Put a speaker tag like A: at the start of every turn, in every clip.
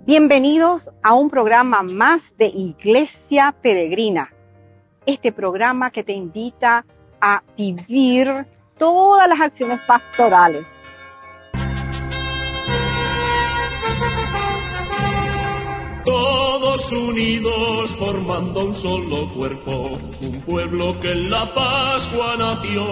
A: Bienvenidos a un programa más de Iglesia Peregrina. Este programa que te invita a vivir todas las acciones pastorales.
B: Todos unidos formando un solo cuerpo, un pueblo que en la Pascua nació.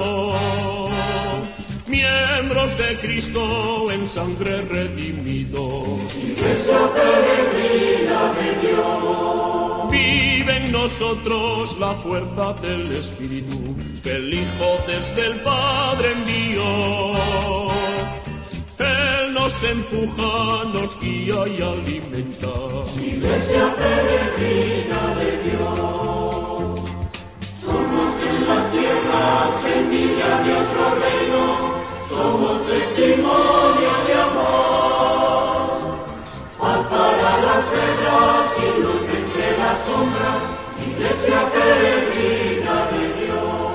B: Miembros de Cristo en sangre redimidos.
C: Iglesia peregrina de Dios.
B: Vive en nosotros la fuerza del Espíritu que el Hijo desde el Padre envió. Él nos empuja, nos guía y alimenta.
C: Iglesia peregrina de Dios. Somos en la tierra semilla de otro reino. Somos testimonio de amor. Paz para las guerras y luz entre las sombras. Iglesia peregrina de Dios.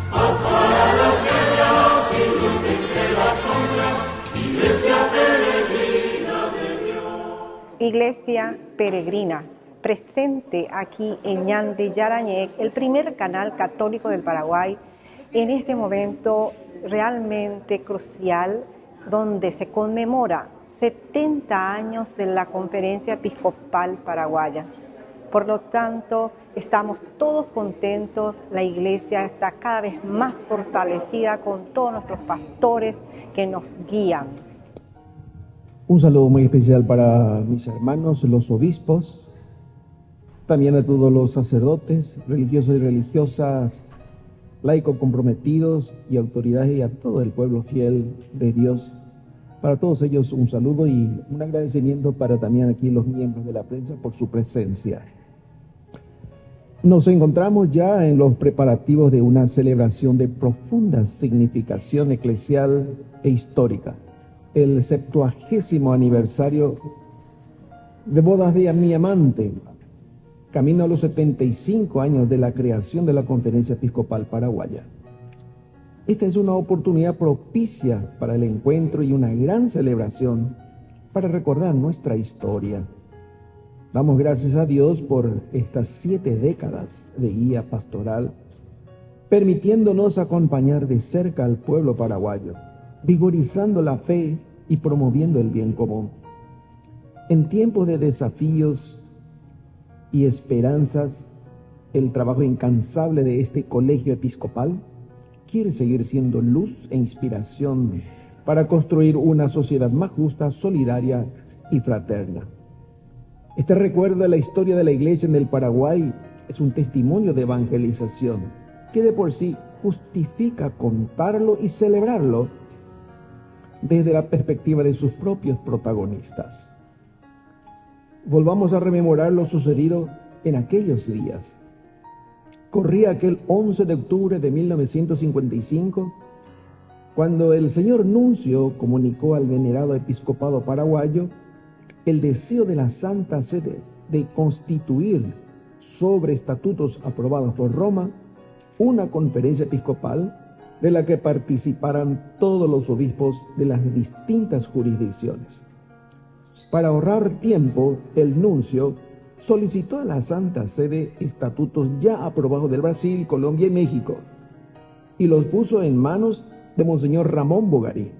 C: Paz para las guerras y luz entre las sombras. Iglesia peregrina de Dios.
A: Iglesia Peregrina, presente aquí en Ñande Yarañec, el primer canal católico del Paraguay, en este momento realmente crucial, donde se conmemora 70 años de la Conferencia Episcopal Paraguaya. Por lo tanto, estamos todos contentos, la Iglesia está cada vez más fortalecida con todos nuestros pastores que nos guían.
D: Un saludo muy especial para mis hermanos, los obispos, también a todos los sacerdotes, religiosos y religiosas, laicos comprometidos y autoridades, y a todo el pueblo fiel de Dios. Para todos ellos un saludo y un agradecimiento para también aquí los miembros de la prensa por su presencia. Nos encontramos ya en los preparativos de una celebración de profunda significación eclesial e histórica, el 70º aniversario de bodas de mi amante, camino a los 75 años de la creación de la Conferencia Episcopal Paraguaya. Esta es una oportunidad propicia para el encuentro y una gran celebración para recordar nuestra historia. Damos gracias a Dios por estas 7 décadas de guía pastoral, permitiéndonos acompañar de cerca al pueblo paraguayo, vigorizando la fe y promoviendo el bien común. En tiempos de desafíos y esperanzas, el trabajo incansable de este colegio episcopal quiere seguir siendo luz e inspiración para construir una sociedad más justa, solidaria y fraterna. Este recuerdo de la historia de la Iglesia en el Paraguay es un testimonio de evangelización que de por sí justifica contarlo y celebrarlo desde la perspectiva de sus propios protagonistas. Volvamos a rememorar lo sucedido en aquellos días. Corría aquel 11 de octubre de 1955, cuando el señor nuncio comunicó al venerado episcopado paraguayo el deseo de la Santa Sede de constituir, sobre estatutos aprobados por Roma, una conferencia episcopal de la que participaran todos los obispos de las distintas jurisdicciones. Para ahorrar tiempo, el nuncio solicitó a la Santa Sede estatutos ya aprobados del Brasil, Colombia y México, y los puso en manos de Monseñor Ramón Bogarí.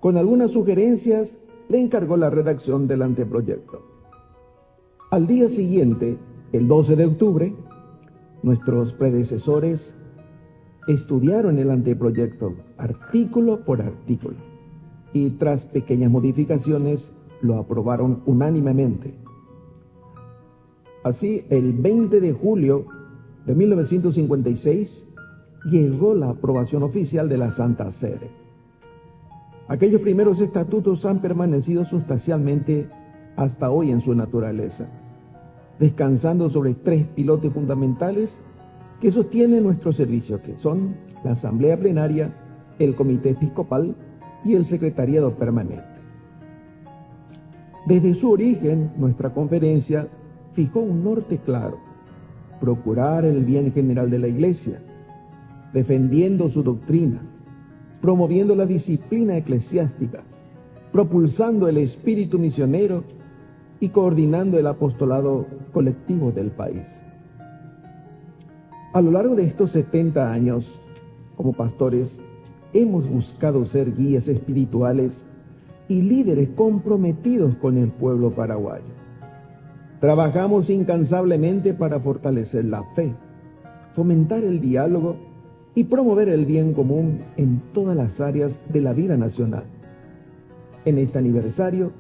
D: Con algunas sugerencias, le encargó la redacción del anteproyecto. Al día siguiente, el 12 de octubre, nuestros predecesores estudiaron el anteproyecto artículo por artículo y tras pequeñas modificaciones lo aprobaron unánimemente. Así, el 20 de julio de 1956 llegó la aprobación oficial de la Santa Sede. Aquellos primeros estatutos han permanecido sustancialmente hasta hoy en su naturaleza, descansando sobre 3 pilotes fundamentales que sostienen nuestro servicio, que son la Asamblea Plenaria, el Comité Episcopal y el Secretariado Permanente. Desde su origen, nuestra conferencia fijó un norte claro: procurar el bien general de la Iglesia, defendiendo su doctrina, promoviendo la disciplina eclesiástica, propulsando el espíritu misionero y coordinando el apostolado colectivo del país. A lo largo de estos 70 años, como pastores, hemos buscado ser guías espirituales y líderes comprometidos con el pueblo paraguayo. Trabajamos incansablemente para fortalecer la fe, fomentar el diálogo y promover el bien común en todas las áreas de la vida nacional. En este aniversario,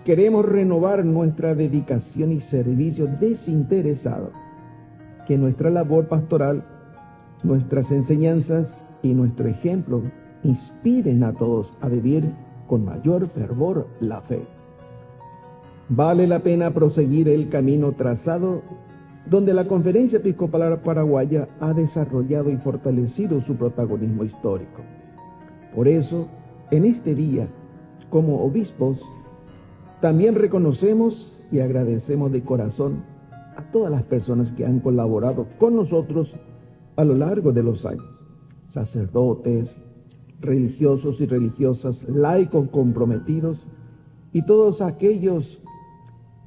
D: queremos renovar nuestra dedicación y servicio desinteresado, que nuestra labor pastoral, nuestras enseñanzas y nuestro ejemplo inspiren a todos a vivir con mayor fervor la fe. Vale la pena proseguir el camino trazado donde la Conferencia Episcopal Paraguaya ha desarrollado y fortalecido su protagonismo histórico. Por eso, en este día, como obispos, también reconocemos y agradecemos de corazón a todas las personas que han colaborado con nosotros a lo largo de los años: sacerdotes, religiosos y religiosas, laicos comprometidos y todos aquellos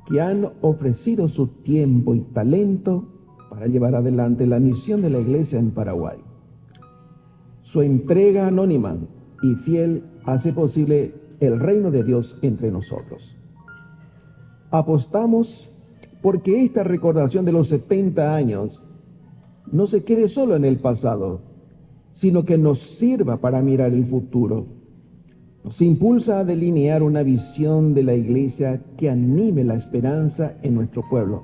D: que han ofrecido su tiempo y talento para llevar adelante la misión de la Iglesia en Paraguay. Su entrega anónima y fiel hace posible el reino de Dios entre nosotros. Apostamos porque esta recordación de los 70 años no se quede solo en el pasado, sino que nos sirva para mirar el futuro. Nos impulsa a delinear una visión de la Iglesia que anime la esperanza en nuestro pueblo,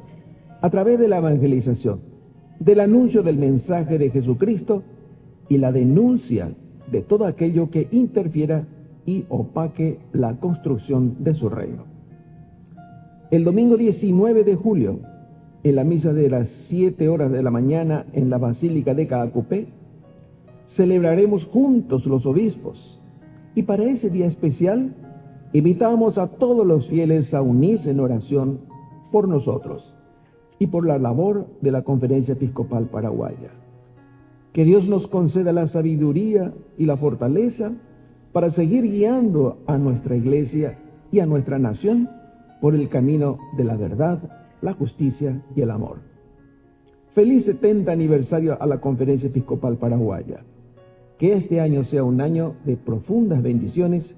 D: a través de la evangelización, del anuncio del mensaje de Jesucristo y la denuncia de todo aquello que interfiera y opaque la construcción de su reino. El domingo 19 de julio, en la misa de las 7 horas de la mañana en la Basílica de Caacupé, celebraremos juntos los obispos, y para ese día especial invitamos a todos los fieles a unirse en oración por nosotros y por la labor de la Conferencia Episcopal Paraguaya. Que Dios nos conceda la sabiduría y la fortaleza para seguir guiando a nuestra Iglesia y a nuestra nación por el camino de la verdad, la justicia y el amor. Feliz 70 aniversario a la Conferencia Episcopal Paraguaya. Que este año sea un año de profundas bendiciones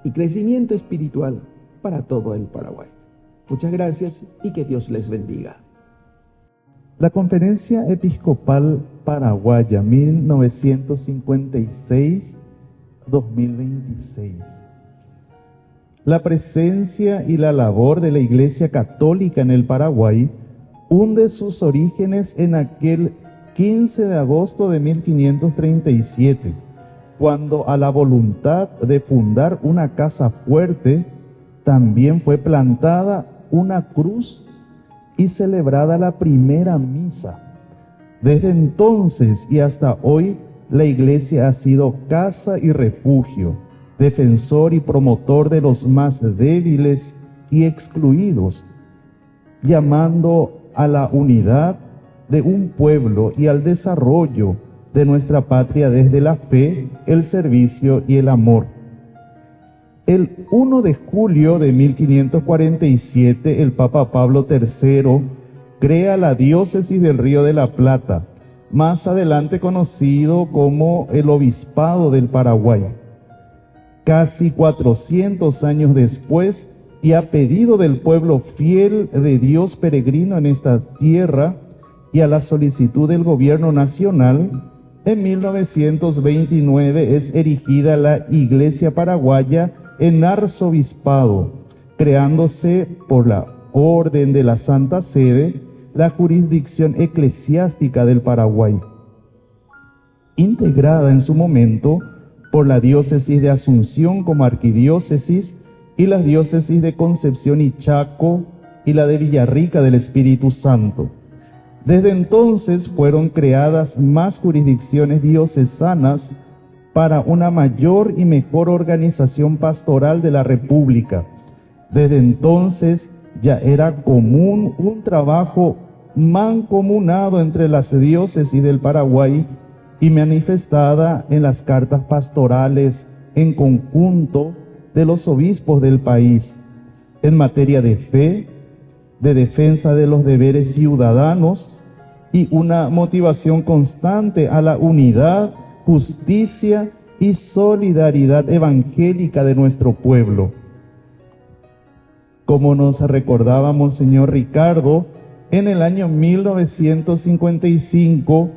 D: y crecimiento espiritual para todo el Paraguay. Muchas gracias y que Dios les bendiga.
E: La Conferencia Episcopal Paraguaya 1956-2026. La presencia y la labor de la Iglesia Católica en el Paraguay hunde sus orígenes en aquel 15 de agosto de 1537, cuando a la voluntad de fundar una casa fuerte también fue plantada una cruz y celebrada la primera misa. Desde entonces y hasta hoy, la Iglesia ha sido casa y refugio, defensor y promotor de los más débiles y excluidos, llamando a la unidad de un pueblo y al desarrollo de nuestra patria desde la fe, el servicio y el amor. El 1 de julio de 1547, el Papa Pablo III crea la diócesis del Río de la Plata, más adelante conocido como el Obispado del Paraguay. Casi 400 años después, y a pedido del pueblo fiel de Dios peregrino en esta tierra, y a la solicitud del gobierno nacional, en 1929 es erigida la Iglesia Paraguaya en arzobispado, creándose por la orden de la Santa Sede la jurisdicción eclesiástica del Paraguay, integrada en su momento por la diócesis de Asunción como arquidiócesis y las diócesis de Concepción y Chaco y la de Villarrica del Espíritu Santo. Desde entonces fueron creadas más jurisdicciones diocesanas para una mayor y mejor organización pastoral de la República. Desde entonces ya era común un trabajo mancomunado entre las diócesis del Paraguay y manifestada en las cartas pastorales en conjunto de los obispos del país en materia de fe, de defensa de los deberes ciudadanos y una motivación constante a la unidad, justicia y solidaridad evangélica de nuestro pueblo. Como nos recordaba Monseñor Ricardo, en el año 1955,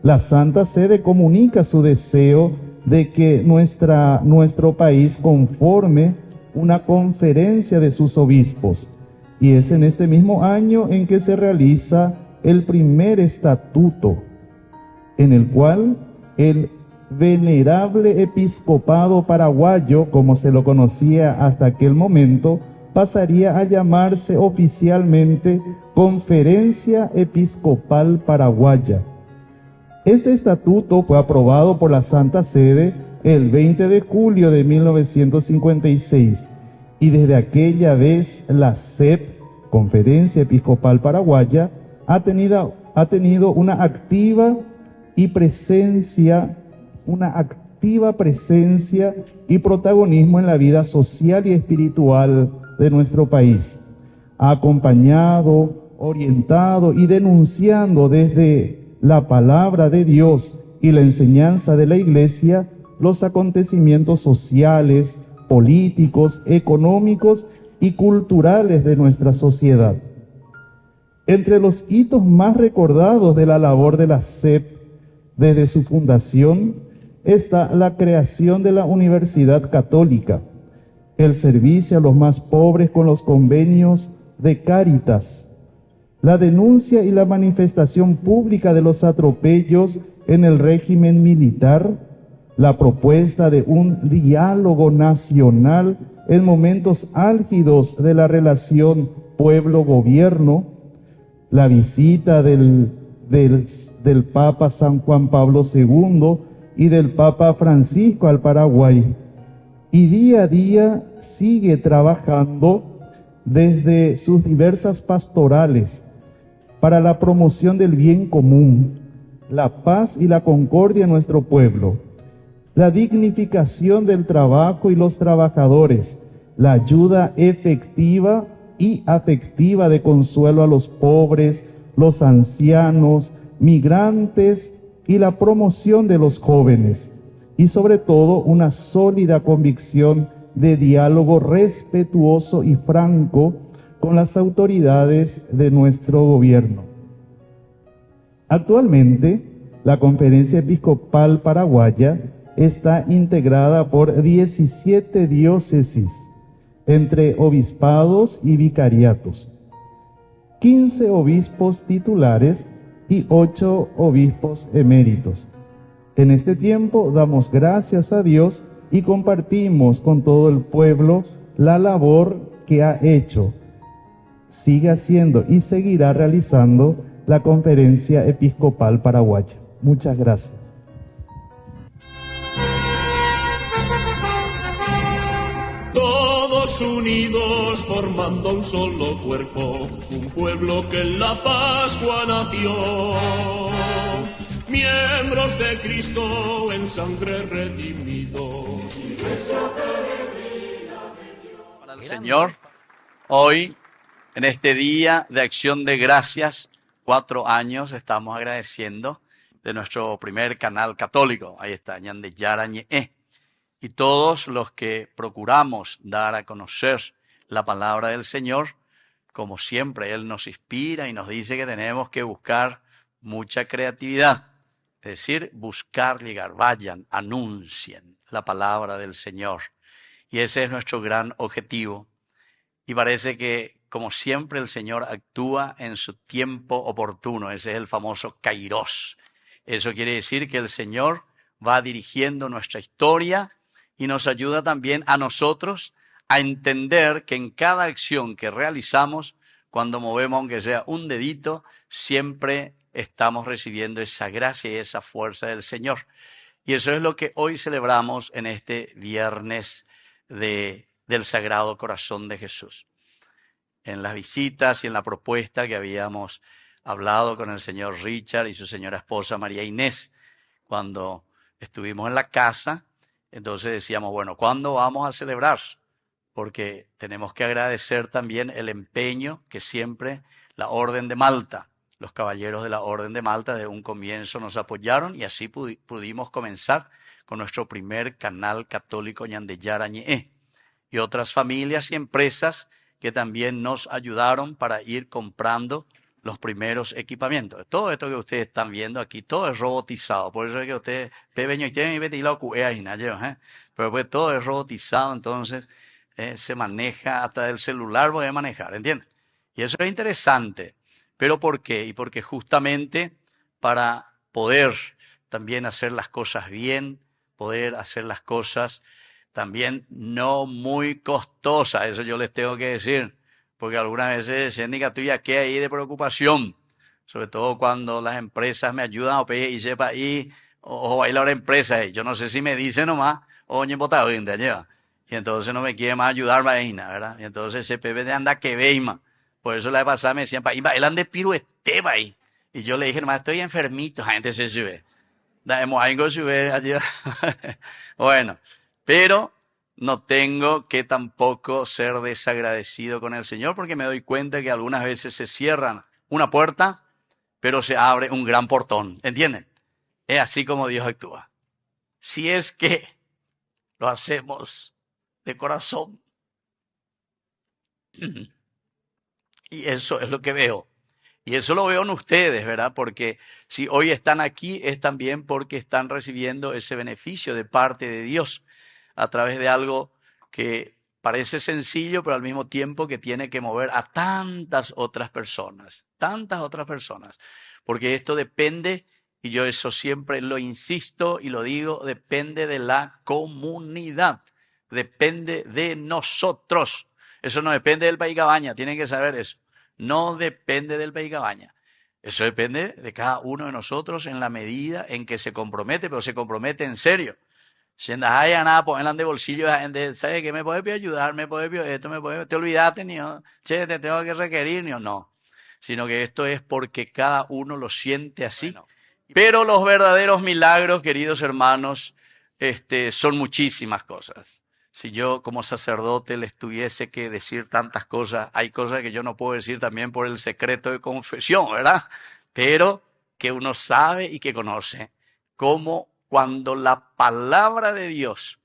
E: la Santa Sede comunica su deseo de que nuestro país conforme una conferencia de sus obispos. Y es en este mismo año en que se realiza el primer estatuto, en el cual el venerable episcopado paraguayo, como se lo conocía hasta aquel momento, pasaría a llamarse oficialmente Conferencia Episcopal Paraguaya. Este estatuto fue aprobado por la Santa Sede el 20 de julio de 1956 y desde aquella vez la CEP, Conferencia Episcopal Paraguaya, ha tenido una activa presencia y protagonismo en la vida social y espiritual de nuestro país. Ha acompañado, orientado y denunciando desde la palabra de Dios y la enseñanza de la Iglesia los acontecimientos sociales, políticos, económicos y culturales de nuestra sociedad. Entre los hitos más recordados de la labor de la CEP desde su fundación está la creación de la Universidad Católica, el servicio a los más pobres con los convenios de Cáritas, la denuncia y la manifestación pública de los atropellos en el régimen militar, la propuesta de un diálogo nacional en momentos álgidos de la relación pueblo-gobierno, la visita del Papa San Juan Pablo II y del Papa Francisco al Paraguay, y día a día sigue trabajando desde sus diversas pastorales para la promoción del bien común, la paz y la concordia en nuestro pueblo, la dignificación del trabajo y los trabajadores, la ayuda efectiva y afectiva de consuelo a los pobres, los ancianos, migrantes y la promoción de los jóvenes, y sobre todo una sólida convicción de diálogo respetuoso y franco con las autoridades de nuestro gobierno. Actualmente, la Conferencia Episcopal Paraguaya está integrada por 17 diócesis, entre obispados y vicariatos, 15 obispos titulares y 8 obispos eméritos. En este tiempo damos gracias a Dios y compartimos con todo el pueblo la labor que ha hecho, sigue haciendo y seguirá realizando la Conferencia Episcopal Paraguaya. Muchas gracias.
B: Todos unidos formando un solo cuerpo, un pueblo que en la Pascua nació. Miembros de Cristo en sangre redimidos.
F: Para el Señor, hoy, en este día de acción de gracias, 4 años estamos agradeciendo de nuestro primer canal católico. Ahí está, Ñande Yarañe. Y todos los que procuramos dar a conocer la palabra del Señor, como siempre, Él nos inspira y nos dice que tenemos que buscar mucha creatividad. Es decir, buscar llegar, vayan, anuncien la palabra del Señor. Y ese es nuestro gran objetivo. Y parece que, como siempre, el Señor actúa en su tiempo oportuno. Ese es el famoso Kairos. Eso quiere decir que el Señor va dirigiendo nuestra historia y nos ayuda también a nosotros a entender que en cada acción que realizamos, cuando movemos aunque sea un dedito, siempre estamos recibiendo esa gracia y esa fuerza del Señor. Y eso es lo que hoy celebramos en este viernes del Sagrado Corazón de Jesús. En las visitas y en la propuesta que habíamos hablado con el señor Richard y su señora esposa María Inés, cuando estuvimos en la casa, entonces decíamos, bueno, ¿cuándo vamos a celebrar? porque tenemos que agradecer también el empeño que siempre la Orden de Malta, los caballeros de la Orden de Malta de un comienzo nos apoyaron y así pudimos comenzar con nuestro primer canal católico Ñandeyara Ñe'e y otras familias y empresas que también nos ayudaron para ir comprando los primeros equipamientos. Todo esto que ustedes están viendo aquí, todo es robotizado. Por eso es que ustedes, pero pues todo es robotizado, entonces se maneja hasta del celular, voy a manejar, ¿entiendes? Y eso es interesante. ¿Pero por qué? Y porque justamente para poder también hacer las cosas bien, poder hacer las cosas también no muy costosas, eso yo les tengo que decir, porque algunas veces sienten tuya que hay de preocupación, sobre todo cuando las empresas me ayudan y sepa y o bailar empresas, yo no sé si me dicen nomás, oye, botado y entonces no me quiere más ayudar, ¿verdad? Y entonces ese pepe de anda que veima. Por eso la vez pasada me decían, él anda de piruete, ahí. Y yo le dije, nomás, estoy enfermito, gente se sube. Bueno, pero no tengo que tampoco ser desagradecido con el Señor, porque me doy cuenta que algunas veces se cierran una puerta, pero se abre un gran portón, ¿entienden? Es así como Dios actúa. Si es que lo hacemos de corazón. Y eso es lo que veo. Y eso lo veo en ustedes, ¿verdad? Porque si hoy están aquí es también porque están recibiendo ese beneficio de parte de Dios a través de algo que parece sencillo, pero al mismo tiempo que tiene que mover a tantas otras personas. Porque esto depende, y yo eso siempre lo insisto y lo digo, depende de la comunidad. Depende de nosotros. Eso no depende del País Cabaña, tienen que saber eso. No depende del País Cabaña. Eso depende de cada uno de nosotros en la medida en que se compromete, pero se compromete en serio. Si andas nada, pongan de bolsillo, ¿sabes qué? ¿Me puede ayudar? ¿Me puede esto? ¿Te olvidaste? Che, te tengo que requerir, no. Sino que esto es porque cada uno lo siente así. Bueno. Pero los verdaderos milagros, queridos hermanos, son muchísimas cosas. Si yo como sacerdote les tuviese que decir tantas cosas, hay cosas que yo no puedo decir también por el secreto de confesión, ¿verdad? Pero que uno sabe y que conoce. Como cuando la palabra de Dios,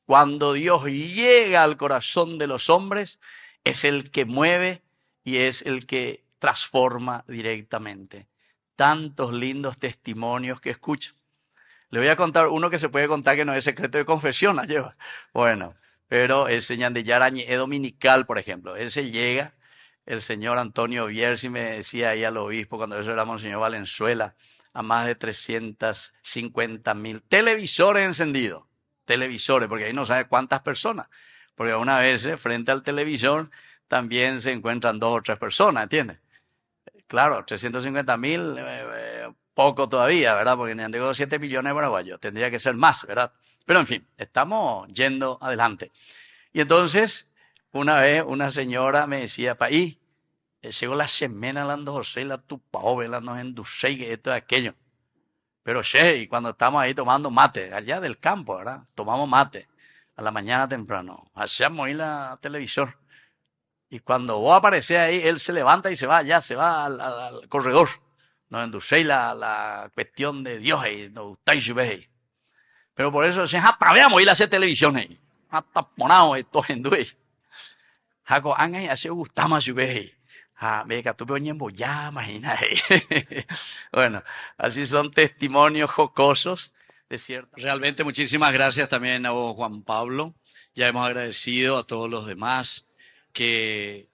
F: cuando Dios llega al corazón de los hombres, es el que mueve y es el que transforma directamente. Tantos lindos testimonios que escucho. Le voy a contar uno que se puede contar que no es secreto de confesión, la lleva. Bueno, pero el Ñandeyara Ñe'e dominical, por ejemplo, ese llega, el señor Antonio Bierzi me decía ahí al obispo, cuando eso era Monseñor Valenzuela, a más de 350.000 televisores encendidos. Televisores, porque ahí no sabe cuántas personas. Porque una vez frente al televisor también se encuentran 2 o 3 personas, ¿entiendes? Claro, 350.000, poco todavía, ¿verdad? Porque han llegado 7 millones de paraguayos. Tendría que ser más, ¿verdad? Pero en fin, estamos yendo adelante. Y entonces, una vez una señora me decía, paí, llegó la semana la José, la tupao, la nos endulcé, y esto y aquello. Pero che, y cuando estamos ahí tomando mate, allá del campo, ¿verdad? Tomamos mate a la mañana temprano. Hacíamos ahí la televisor. Y cuando vos aparecés ahí, él se levanta y se va allá, se va al corredor. Nos endulcéis la cuestión de Dios y nos gustáis y veis. Pero por eso se veamos ir a hacer televisión ahí. Hasta ponamos estos hindúes. Jaco, angay, así gustamos y veis. Venga, tú peoñembo ya, imagínate. Bueno, así son testimonios jocosos de cierto. Realmente muchísimas gracias también a vos, Juan Pablo. Ya hemos agradecido a todos los demás que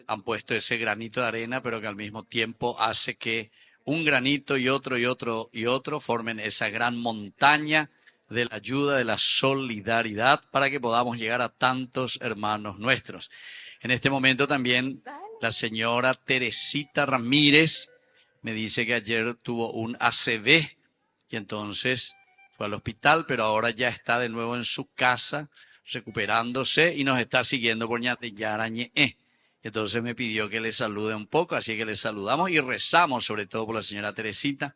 F: han puesto ese granito de arena, pero que al mismo tiempo hace que un granito y otro y otro y otro formen esa gran montaña de la ayuda, de la solidaridad, para que podamos llegar a tantos hermanos nuestros. En este momento también la señora Teresita Ramírez me dice que ayer tuvo un ACV y entonces fue al hospital, pero ahora ya está de nuevo en su casa recuperándose y nos está siguiendo por Ñandeyara Ñe'e. Entonces me pidió que le salude un poco, así que le saludamos y rezamos sobre todo por la señora Teresita,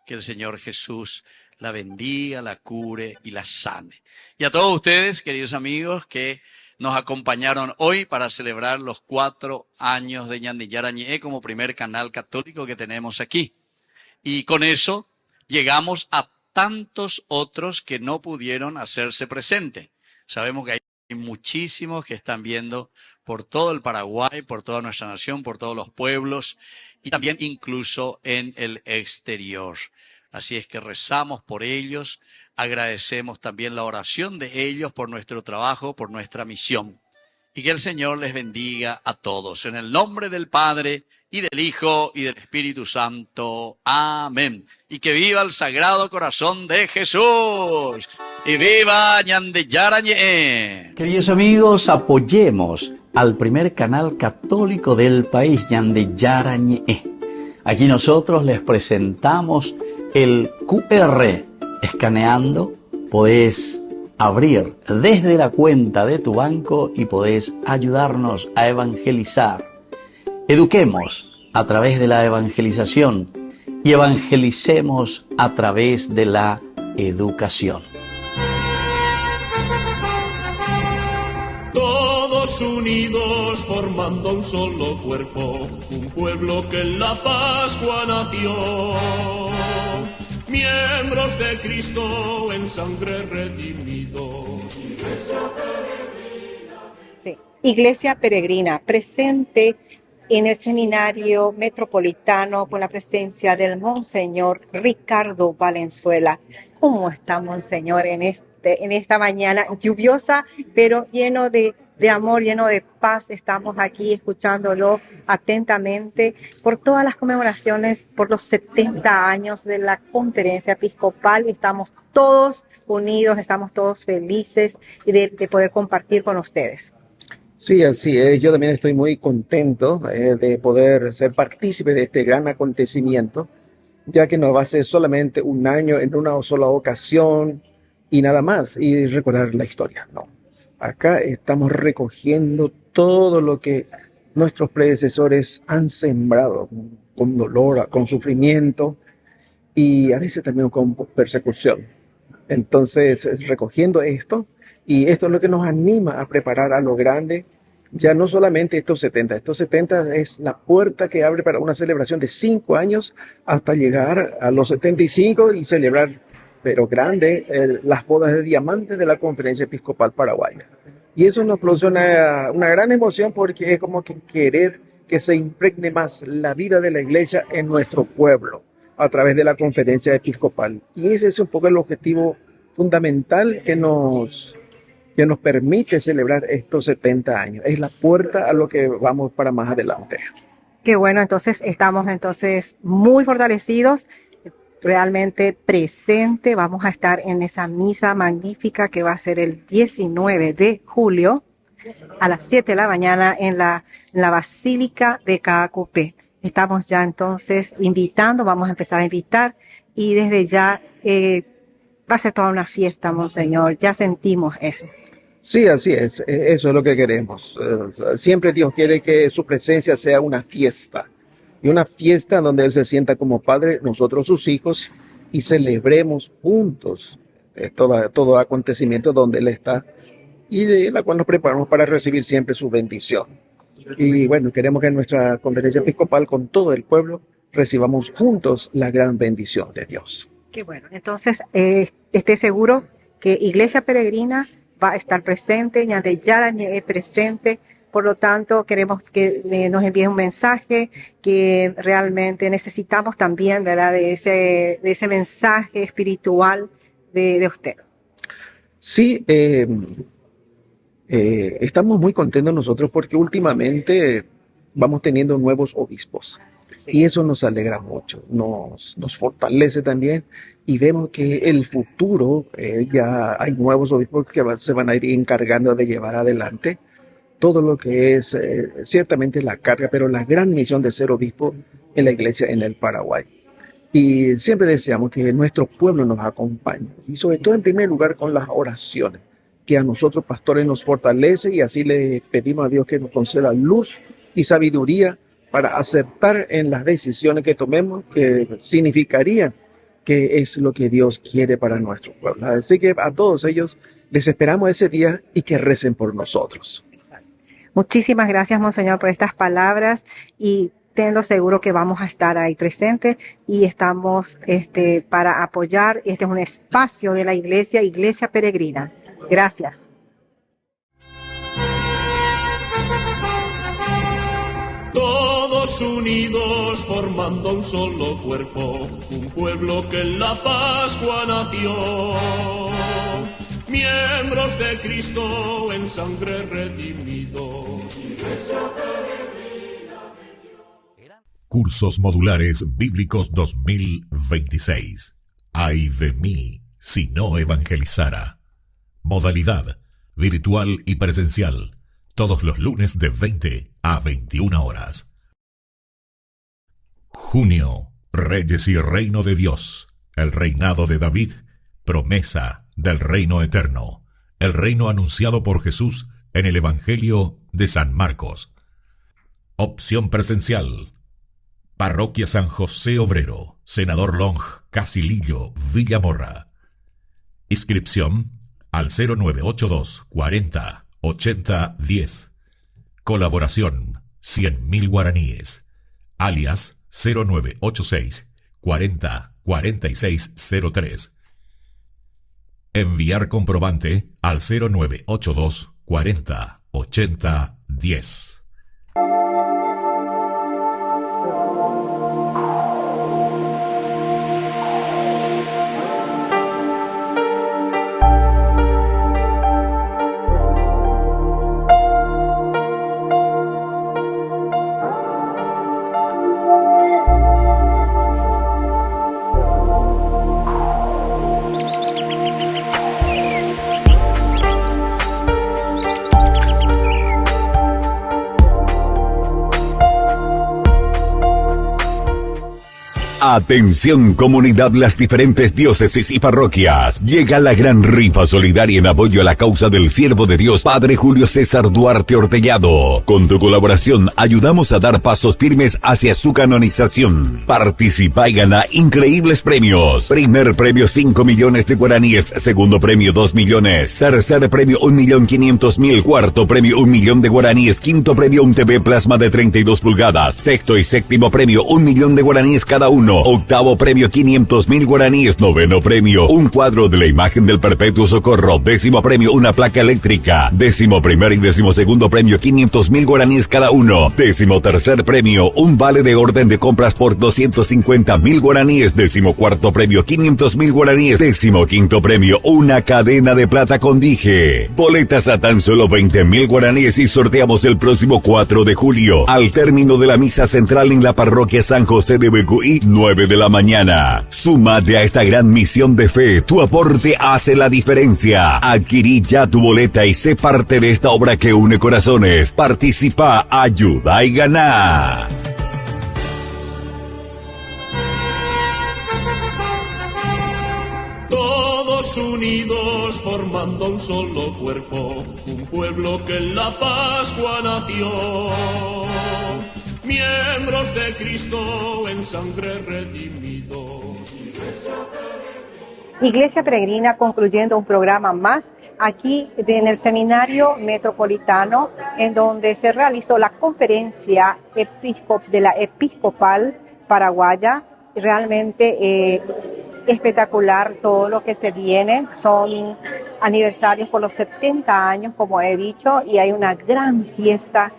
F: que el Señor Jesús la bendiga, la cure y la sane. Y a todos ustedes, queridos amigos, que nos acompañaron hoy para celebrar los 4 años de Ñande Yarañe como primer canal católico que tenemos aquí. Y con eso llegamos a tantos otros que no pudieron hacerse presente. Sabemos que hay muchísimos que están viendo por todo el Paraguay, por toda nuestra nación, por todos los pueblos y también incluso en el exterior. Así es que rezamos por ellos, agradecemos también la oración de ellos por nuestro trabajo, por nuestra misión. Y que el Señor les bendiga a todos. En el nombre del Padre, y del Hijo, y del Espíritu Santo. Amén. Y que viva el Sagrado Corazón de Jesús. Y viva Ñande Yarañe. Queridos amigos, apoyemos al primer canal católico del país, Ñande Yarañe. Aquí nosotros les presentamos el QR. Escaneando, podés abrir desde la cuenta de tu banco y podés ayudarnos a evangelizar. Eduquemos a través de la evangelización y evangelicemos a través de la educación.
B: Todos unidos formando un solo cuerpo, un pueblo que en la Pascua nació. Miembros de Cristo en sangre redimidos.
A: Sí. Iglesia Peregrina, presente en el Seminario Metropolitano con la presencia del Monseñor Ricardo Valenzuela. ¿Cómo está, Monseñor, en esta mañana lluviosa, pero lleno de amor, lleno de paz? Estamos aquí escuchándolo atentamente por todas las conmemoraciones, por los 70 años de la Conferencia Episcopal. Estamos todos unidos, estamos todos felices de poder compartir con ustedes.
D: Sí, así es. Yo también estoy muy contento de poder ser partícipe de este gran acontecimiento, ya que no va a ser solamente un año en una sola ocasión y nada más, y recordar la historia, no. Acá estamos recogiendo todo lo que nuestros predecesores han sembrado, con dolor, con sufrimiento y a veces también con persecución. Entonces, recogiendo esto, y esto es lo que nos anima a preparar a lo grande, ya no solamente estos 70 es la puerta que abre para una celebración de 5 años hasta llegar a los 75 y celebrar, pero grande, las bodas de diamante de la Conferencia Episcopal Paraguaya. Y eso nos produce una gran emoción porque es como que querer que se impregne más la vida de la iglesia en nuestro pueblo a través de la Conferencia Episcopal. Y ese es un poco el objetivo fundamental que nos permite celebrar estos 70 años. Es la puerta a lo que vamos para más adelante.
A: Qué bueno, entonces estamos muy fortalecidos, realmente presente. Vamos a estar en esa misa magnífica que va a ser el 19 de julio a las 7 de la mañana en la Basílica de Caacupé. Estamos ya entonces vamos a empezar a invitar y desde ya va a ser toda una fiesta, Monseñor. Ya sentimos eso.
D: Sí, así es. Eso es lo que queremos. Siempre Dios quiere que su presencia sea una fiesta. Y una fiesta donde Él se sienta como Padre, nosotros sus hijos, y celebremos juntos todo acontecimiento donde Él está y de la cual nos preparamos para recibir siempre su bendición. Y bueno, queremos que en nuestra conferencia episcopal con todo el pueblo recibamos juntos la gran bendición de Dios.
A: Qué bueno. Entonces, esté seguro que Iglesia Peregrina va a estar presente, Ñande Yarañe presente. Por lo tanto, queremos que nos envíe un mensaje que realmente necesitamos también, ¿verdad? De ese mensaje espiritual de usted.
D: Sí, estamos muy contentos nosotros porque últimamente vamos teniendo nuevos obispos. Sí. Y eso nos alegra mucho, nos fortalece también y vemos que el futuro, ya hay nuevos obispos que se van a ir encargando de llevar adelante todo lo que es ciertamente la carga, pero la gran misión de ser obispo en la iglesia en el Paraguay. Y siempre deseamos que nuestro pueblo nos acompañe y sobre todo en primer lugar con las oraciones, que a nosotros pastores nos fortalece y así le pedimos a Dios que nos conceda luz y sabiduría para acertar en las decisiones que tomemos, que significarían que es lo que Dios quiere para nuestro pueblo. Así que a todos ellos Les esperamos ese día y que recen por nosotros.
A: Muchísimas gracias, Monseñor, por estas palabras y tenlo seguro que vamos a estar ahí presentes y estamos para apoyar. Este es un espacio de la Iglesia Peregrina. Gracias.
B: Todos unidos formando un solo cuerpo, un pueblo que en la Pascua nació. Miembros de Cristo en sangre redimidos.
G: Cursos Modulares Bíblicos 2026. Ay de mí si no evangelizara. Modalidad virtual y presencial. Todos los lunes de 20 a 21 horas. Junio. Reyes y Reino de Dios. El reinado de David. Promesa del reino eterno. El reino anunciado por Jesús en el Evangelio de San Marcos. Opción presencial. Parroquia San José Obrero, Senador Long, Casilillo, Villamorra. Inscripción al 0982 40 80 10. Colaboración 100.000 guaraníes. Alias 0986 40 4603. Enviar comprobante al 0982 40 80 10.
H: Atención comunidad, las diferentes diócesis y parroquias. Llega la gran rifa solidaria en apoyo a la causa del siervo de Dios, Padre Julio César Duarte Ortellado. Con tu colaboración ayudamos a dar pasos firmes hacia su canonización. Participa y gana increíbles premios. Primer premio 5 millones de guaraníes, segundo premio 2 millones, tercer premio 1.500.000, cuarto premio 1 millón de guaraníes, quinto premio un TV plasma de 32 pulgadas, sexto y séptimo premio 1 millón de guaraníes cada uno. Octavo premio 500.000 guaraníes. Noveno premio un cuadro de la imagen del Perpetuo Socorro. Décimo premio una placa eléctrica. Décimo primer y décimo segundo premio 500.000 guaraníes cada uno. Décimo tercer premio un vale de orden de compras por 250.000 guaraníes. Décimo cuarto premio 500.000 guaraníes. Décimo quinto premio una cadena de plata con dije. Boletas a tan solo 20.000 guaraníes y sorteamos el próximo 4 de julio al término de la misa central en la parroquia San José de Becuí, 9 de la mañana. Súmate a esta gran misión de fe. Tu aporte hace la diferencia. Adquirí ya tu boleta y sé parte de esta obra que une corazones. Participa, ayuda y gana.
B: Todos unidos formando un solo cuerpo, un pueblo que en la Pascua nació. Miembros de Cristo en sangre redimidos.
A: Iglesia Peregrina concluyendo un programa más aquí en el Seminario Metropolitano, en donde se realizó la conferencia de la Episcopal Paraguaya. Realmente espectacular todo lo que se viene. Son aniversarios por los 70 años, como he dicho, y hay una gran fiesta.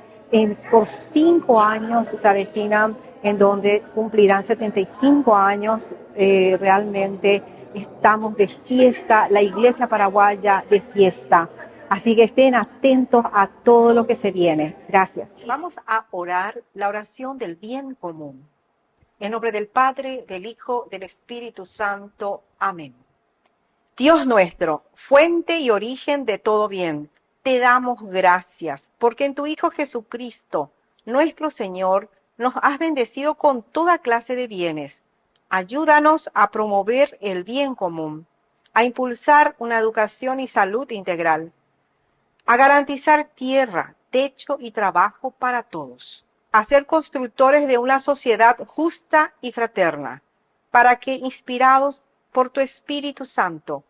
A: Por 5 años se avecinan, en donde cumplirán 75 años. Realmente estamos de fiesta, la Iglesia Paraguaya de fiesta. Así que estén atentos a todo lo que se viene. Gracias. Vamos a orar la oración del bien común. En nombre del Padre, del Hijo, del Espíritu Santo. Amén. Dios nuestro, fuente y origen de todo bien, te damos gracias, porque en tu Hijo Jesucristo, nuestro Señor, nos has bendecido con toda clase de bienes. Ayúdanos a promover el bien común, a impulsar una educación y salud integral, a garantizar tierra, techo y trabajo para todos, a ser constructores de una sociedad justa y fraterna, para que, inspirados por tu Espíritu Santo,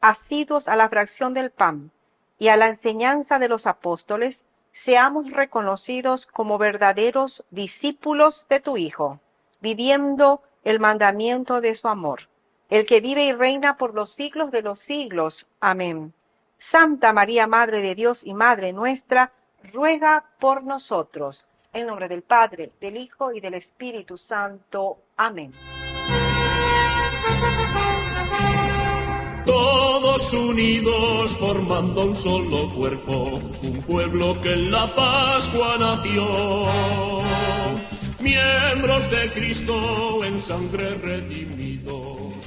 A: asiduos a la fracción del pan y a la enseñanza de los apóstoles, seamos reconocidos como verdaderos discípulos de tu Hijo, viviendo el mandamiento de su amor, el que vive y reina por los siglos de los siglos. Amén. Santa María, Madre de Dios y Madre nuestra, ruega por nosotros. En nombre del Padre, del Hijo y del Espíritu Santo. Amén.
B: Todos unidos formando un solo cuerpo, un pueblo que en la Pascua nació. Miembros de Cristo en sangre redimidos.